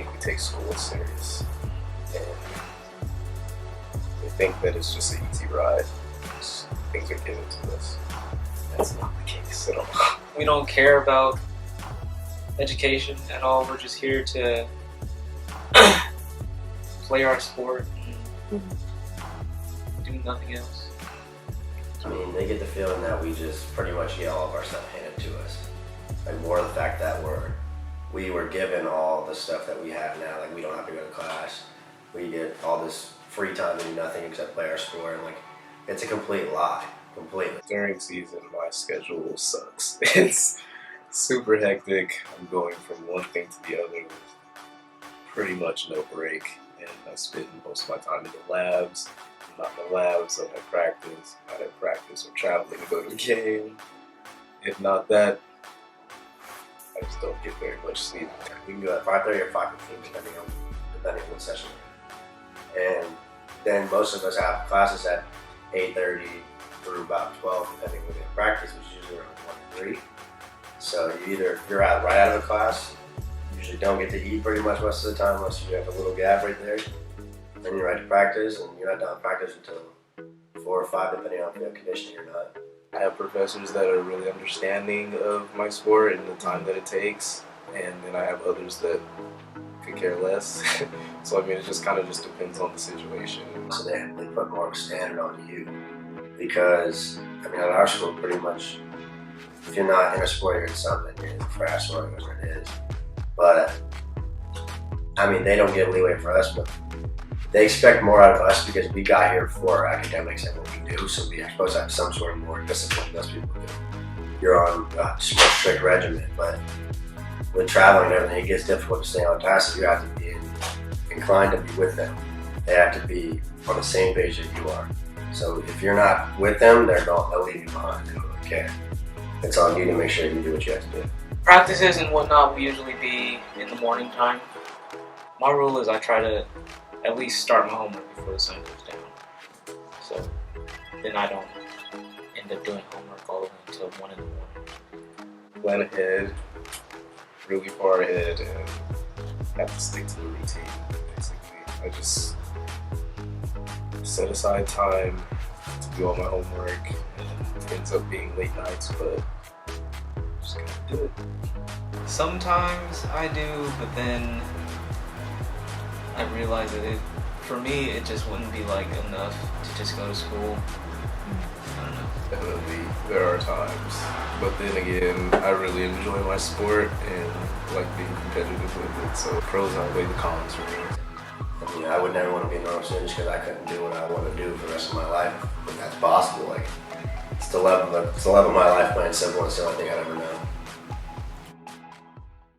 think we take school serious, and they think that it's just an easy ride. Things are given to us. That's not the case at all. We don't care about education at all. We're just here to play our sport and do nothing else. I mean, they get the feeling that we just pretty much get all of our stuff handed to us. Like more the fact that we were given all the stuff that we have now. Like we don't have to go to class. We get all this free time to do nothing except play our sport. And like, it's a complete lie, completely. During season, my schedule sucks. It's super hectic. I'm going from one thing to the other with pretty much no break. And I spend most of my time in the labs. I'm not in the labs, I'm at practice. Not at practice, or traveling to go to a game. If not that, I just don't get very much sleep. We can go at 5:30 or 5:15 depending on what session. And then most of us have classes at 8:30 through about 12 depending when we have practice, which is usually around 1 to 3. So you're out right out of the class. You usually don't get to eat pretty much most of the time unless you have a little gap right there. Then you're right to practice, and you're not done practice until 4 or 5 depending on if you have conditioning or not. I have professors that are really understanding of my sport and the time that it takes, and then I have others that could care less. So I mean, it just kind of just depends on the situation. So they put more of a standard on you because, I mean, at our school, pretty much, if you're not in a sport, you're in something, you're in the fast or whatever it is. But, I mean, they don't get leeway for us, but they expect more out of us because we got here for academics and what we do, so we are supposed to have some sort of more discipline than those people do. You're on a more strict regimen, but with traveling and everything, it gets difficult to stay on task, so you have to be inclined to be with them. They have to be on the same page that you are. So if you're not with them, they'll leave you behind. They don't really care. It's on you to make sure you do what you have to do. Practices and whatnot will usually be in the morning time. My rule is I try to at least start my homework before the sun goes down. So then I don't end up doing homework all the way until 1 in the morning. Plan ahead, really far ahead, and have to stick to the routine, basically. I just set aside time to do all my homework, and it ends up being late nights, but just gotta do it. Sometimes I do, but then I realize that for me, it just wouldn't be like enough to just go to school. I don't know. Definitely, there are times, but then again, I really enjoy my sport and like being competitive with it, so pros outweigh the cons for me. I mean, I would never want to be a normal student just because I couldn't do what I want to do for the rest of my life. But that's possible. Like, it's the love of my life, plain simple. It's the only thing I'd ever know.